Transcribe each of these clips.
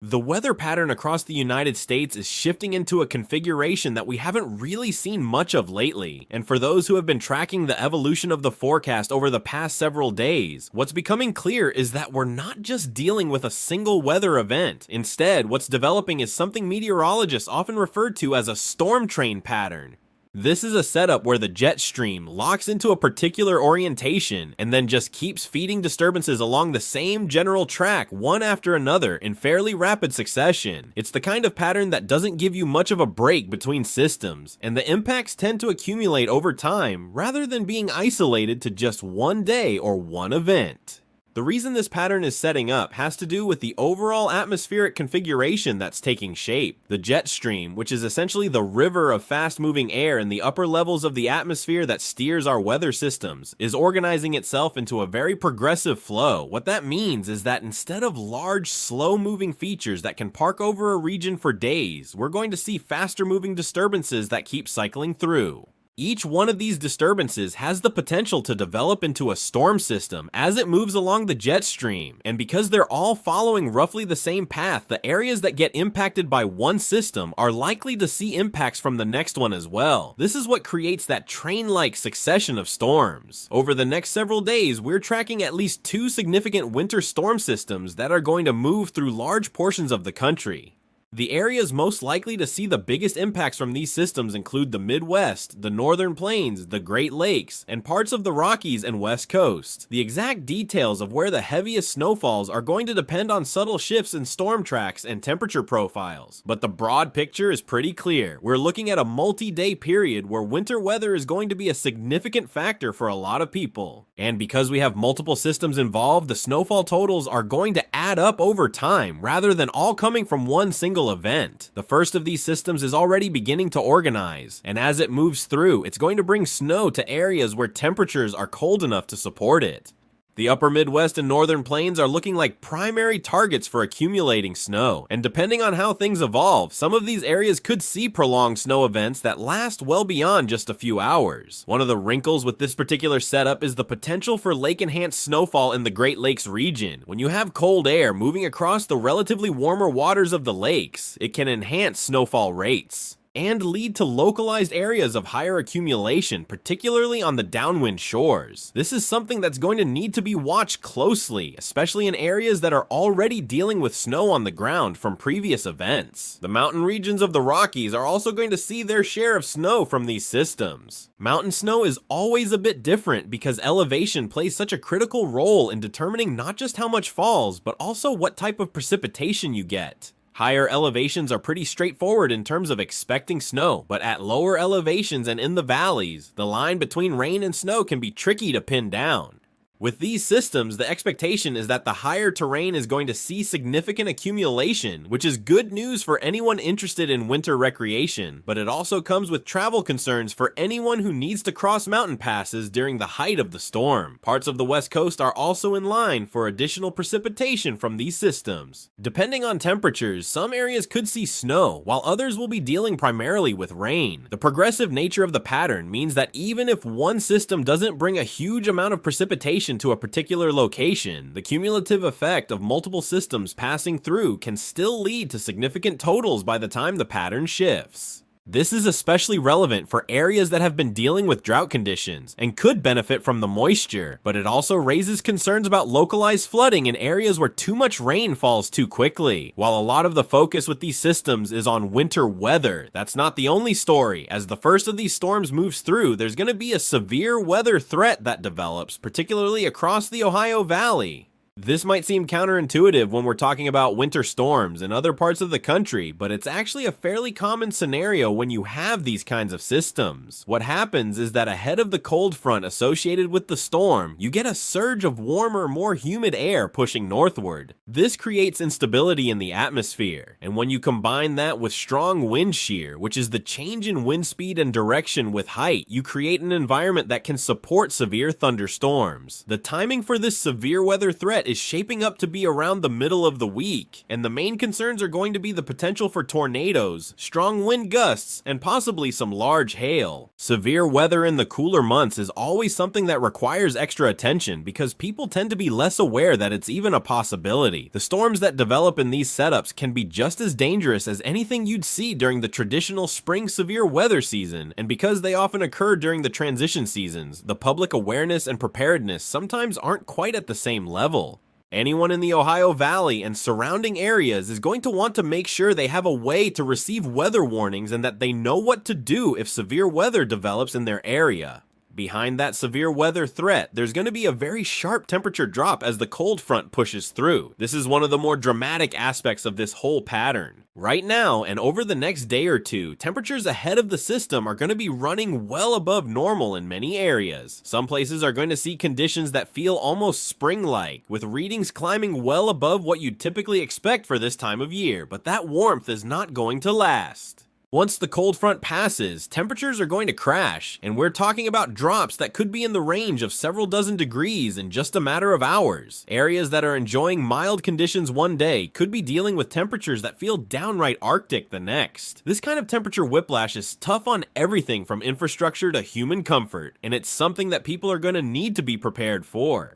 The weather pattern across the United States is shifting into a configuration that we haven't really seen much of lately, and for those who have been tracking the evolution of the forecast over the past several days, what's becoming clear is that we're not just dealing with a single weather event. Instead, what's developing is something meteorologists often refer to as a storm train pattern. This is a setup where the jet stream locks into a particular orientation and then just keeps feeding disturbances along the same general track one after another in fairly rapid succession. It's the kind of pattern that doesn't give you much of a break between systems, and the impacts tend to accumulate over time rather than being isolated to just one day or one event. The reason this pattern is setting up has to do with the overall atmospheric configuration that's taking shape. The jet stream, which is essentially the river of fast-moving air in the upper levels of the atmosphere that steers our weather systems, is organizing itself into a very progressive flow. What that means is that instead of large, slow-moving features that can park over a region for days, we're going to see faster-moving disturbances that keep cycling through. Each one of these disturbances has the potential to develop into a storm system as it moves along the jet stream, and because they're all following roughly the same path, the areas that get impacted by one system are likely to see impacts from the next one as well. This is what creates that train-like succession of storms. Over the next several days, we're tracking at least 2 significant winter storm systems that are going to move through large portions of the country. The areas most likely to see the biggest impacts from these systems include the Midwest, the Northern Plains, the Great Lakes, and parts of the Rockies and West Coast. The exact details of where the heaviest snowfalls are going to depend on subtle shifts in storm tracks and temperature profiles, but the broad picture is pretty clear. We're looking at a multi-day period where winter weather is going to be a significant factor for a lot of people. And because we have multiple systems involved, the snowfall totals are going to add up over time rather than all coming from one single event. The first of these systems is already beginning to organize, and as it moves through, it's going to bring snow to areas where temperatures are cold enough to support it. The upper Midwest and Northern Plains are looking like primary targets for accumulating snow, and depending on how things evolve, some of these areas could see prolonged snow events that last well beyond just a few hours. One of the wrinkles with this particular setup is the potential for lake-enhanced snowfall in the Great Lakes region. When you have cold air moving across the relatively warmer waters of the lakes, it can enhance snowfall rates and lead to localized areas of higher accumulation, particularly on the downwind shores. This is something that's going to need to be watched closely, especially in areas that are already dealing with snow on the ground from previous events. The mountain regions of the Rockies are also going to see their share of snow from these systems. Mountain snow is always a bit different because elevation plays such a critical role in determining not just how much falls, but also what type of precipitation you get. Higher elevations are pretty straightforward in terms of expecting snow, but at lower elevations and in the valleys, the line between rain and snow can be tricky to pin down. With these systems, the expectation is that the higher terrain is going to see significant accumulation, which is good news for anyone interested in winter recreation, but it also comes with travel concerns for anyone who needs to cross mountain passes during the height of the storm. Parts of the West Coast are also in line for additional precipitation from these systems. Depending on temperatures, some areas could see snow, while others will be dealing primarily with rain. The progressive nature of the pattern means that even if one system doesn't bring a huge amount of precipitation to a particular location, the cumulative effect of multiple systems passing through can still lead to significant totals by the time the pattern shifts. This is especially relevant for areas that have been dealing with drought conditions and could benefit from the moisture, but it also raises concerns about localized flooding in areas where too much rain falls too quickly. While a lot of the focus with these systems is on winter weather, that's not the only story. As the first of these storms moves through, there's going to be a severe weather threat that develops, particularly across the Ohio Valley. This might seem counterintuitive when we're talking about winter storms in other parts of the country, but it's actually a fairly common scenario when you have these kinds of systems. What happens is that ahead of the cold front associated with the storm, you get a surge of warmer, more humid air pushing northward. This creates instability in the atmosphere, and when you combine that with strong wind shear, which is the change in wind speed and direction with height, you create an environment that can support severe thunderstorms. The timing for this severe weather threat set is shaping up to be around the middle of the week, and the main concerns are going to be the potential for tornadoes, strong wind gusts, and possibly some large hail. Severe weather in the cooler months is always something that requires extra attention because people tend to be less aware that it's even a possibility. The storms that develop in these setups can be just as dangerous as anything you'd see during the traditional spring severe weather season, and because they often occur during the transition seasons, the public awareness and preparedness sometimes aren't quite at the same level. Anyone in the Ohio Valley and surrounding areas is going to want to make sure they have a way to receive weather warnings and that they know what to do if severe weather develops in their area. Behind that severe weather threat, there's going to be a very sharp temperature drop as the cold front pushes through. This is one of the more dramatic aspects of this whole pattern. Right now, and over the next day or two, temperatures ahead of the system are going to be running well above normal in many areas. Some places are going to see conditions that feel almost spring-like, with readings climbing well above what you'd typically expect for this time of year, but that warmth is not going to last. Once the cold front passes, temperatures are going to crash, and we're talking about drops that could be in the range of several dozen degrees in just a matter of hours. Areas that are enjoying mild conditions one day could be dealing with temperatures that feel downright Arctic the next. This kind of temperature whiplash is tough on everything from infrastructure to human comfort, and it's something that people are going to need to be prepared for.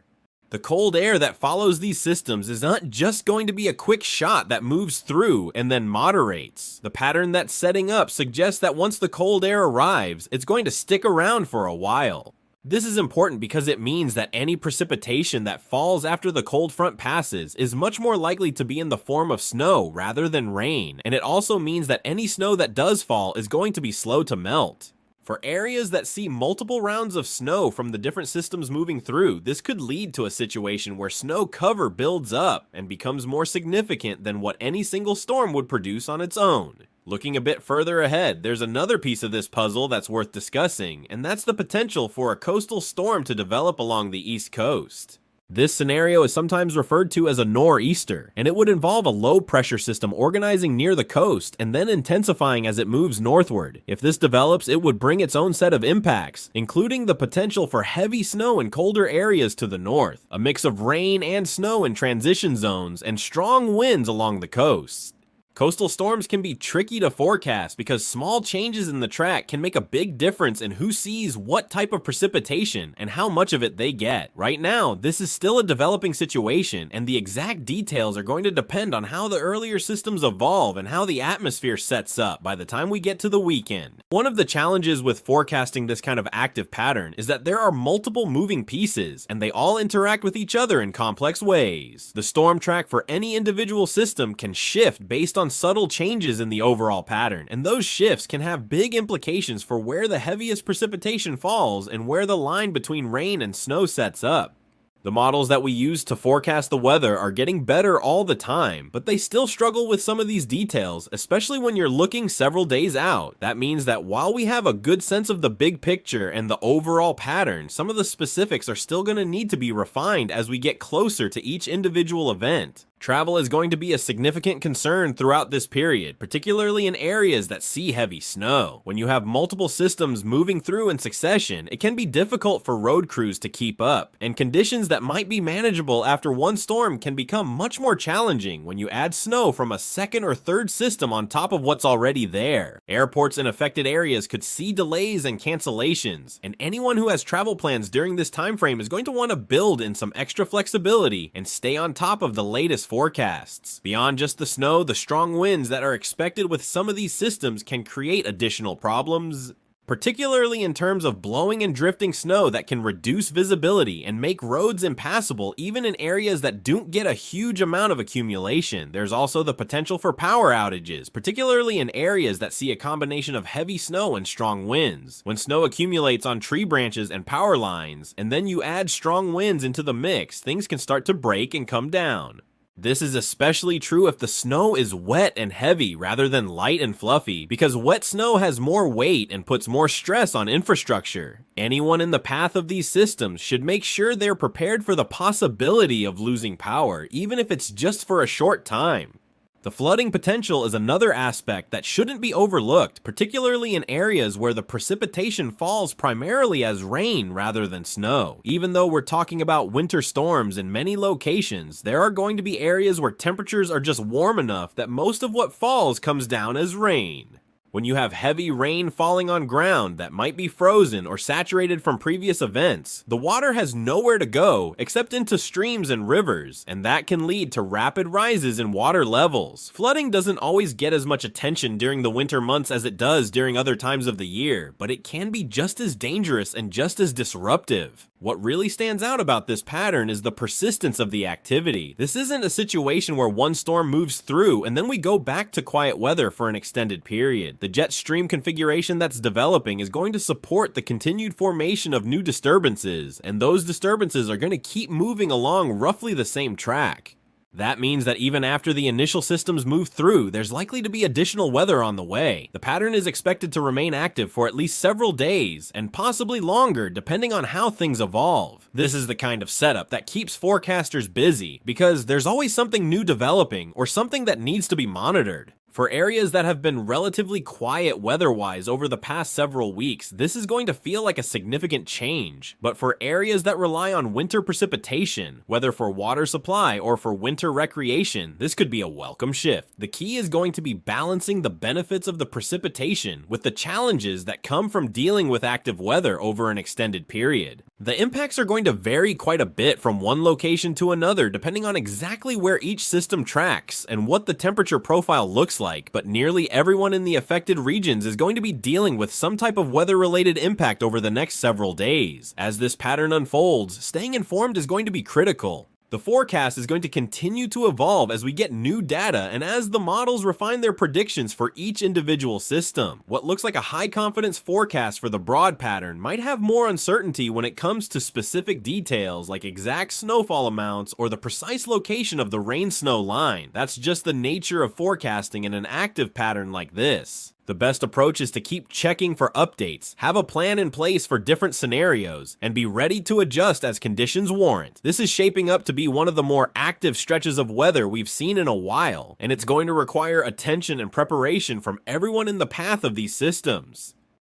The cold air that follows these systems is not just going to be a quick shot that moves through and then moderates. The pattern that's setting up suggests that once the cold air arrives, it's going to stick around for a while. This is important because it means that any precipitation that falls after the cold front passes is much more likely to be in the form of snow rather than rain, and it also means that any snow that does fall is going to be slow to melt. For areas that see multiple rounds of snow from the different systems moving through, this could lead to a situation where snow cover builds up and becomes more significant than what any single storm would produce on its own. Looking a bit further ahead, there's another piece of this puzzle that's worth discussing, and that's the potential for a coastal storm to develop along the East Coast. This scenario is sometimes referred to as a nor'easter, and it would involve a low-pressure system organizing near the coast and then intensifying as it moves northward. If this develops, it would bring its own set of impacts, including the potential for heavy snow in colder areas to the north, a mix of rain and snow in transition zones, and strong winds along the coast. Coastal storms can be tricky to forecast because small changes in the track can make a big difference in who sees what type of precipitation and how much of it they get. Right now, this is still a developing situation, and the exact details are going to depend on how the earlier systems evolve and how the atmosphere sets up by the time we get to the weekend. One of the challenges with forecasting this kind of active pattern is that there are multiple moving pieces, and they all interact with each other in complex ways. The storm track for any individual system can shift based on subtle changes in the overall pattern, and those shifts can have big implications for where the heaviest precipitation falls and where the line between rain and snow sets up. The models that we use to forecast the weather are getting better all the time, but they still struggle with some of these details, especially when you're looking several days out. That means that while we have a good sense of the big picture and the overall pattern, some of the specifics are still going to need to be refined as we get closer to each individual event. Travel is going to be a significant concern throughout this period, particularly in areas that see heavy snow. When you have multiple systems moving through in succession, it can be difficult for road crews to keep up, and conditions that might be manageable after one storm can become much more challenging when you add snow from a second or third system on top of what's already there. Airports in affected areas could see delays and cancellations, and anyone who has travel plans during this time frame is going to want to build in some extra flexibility and stay on top of the latest forecasts. Beyond just the snow, the strong winds that are expected with some of these systems can create additional problems, particularly in terms of blowing and drifting snow that can reduce visibility and make roads impassable even in areas that don't get a huge amount of accumulation. There's also the potential for power outages, particularly in areas that see a combination of heavy snow and strong winds. When snow accumulates on tree branches and power lines, and then you add strong winds into the mix, things can start to break and come down. This is especially true if the snow is wet and heavy rather than light and fluffy, because wet snow has more weight and puts more stress on infrastructure. Anyone in the path of these systems should make sure they're prepared for the possibility of losing power, even if it's just for a short time. The flooding potential is another aspect that shouldn't be overlooked, particularly in areas where the precipitation falls primarily as rain rather than snow. Even though we're talking about winter storms in many locations, there are going to be areas where temperatures are just warm enough that most of what falls comes down as rain. When you have heavy rain falling on ground that might be frozen or saturated from previous events, the water has nowhere to go except into streams and rivers, and that can lead to rapid rises in water levels. Flooding doesn't always get as much attention during the winter months as it does during other times of the year, but it can be just as dangerous and just as disruptive. What really stands out about this pattern is the persistence of the activity. This isn't a situation where one storm moves through and then we go back to quiet weather for an extended period. The jet stream configuration that's developing is going to support the continued formation of new disturbances, and those disturbances are going to keep moving along roughly the same track. That means that even after the initial systems move through, there's likely to be additional weather on the way. The pattern is expected to remain active for at least several days, and possibly longer depending on how things evolve. This is the kind of setup that keeps forecasters busy, because there's always something new developing, or something that needs to be monitored. For areas that have been relatively quiet weather-wise over the past several weeks, this is going to feel like a significant change. But for areas that rely on winter precipitation, whether for water supply or for winter recreation, this could be a welcome shift. The key is going to be balancing the benefits of the precipitation with the challenges that come from dealing with active weather over an extended period. The impacts are going to vary quite a bit from one location to another depending on exactly where each system tracks and what the temperature profile looks like, but nearly everyone in the affected regions is going to be dealing with some type of weather-related impact over the next several days. As this pattern unfolds, staying informed is going to be critical. The forecast is going to continue to evolve as we get new data and as the models refine their predictions for each individual system. What looks like a high confidence forecast for the broad pattern might have more uncertainty when it comes to specific details like exact snowfall amounts or the precise location of the rain-snow line. That's just the nature of forecasting in an active pattern like this. The best approach is to keep checking for updates, have a plan in place for different scenarios, and be ready to adjust as conditions warrant. This is shaping up to be one of the more active stretches of weather we've seen in a while, and it's going to require attention and preparation from everyone in the path of these systems.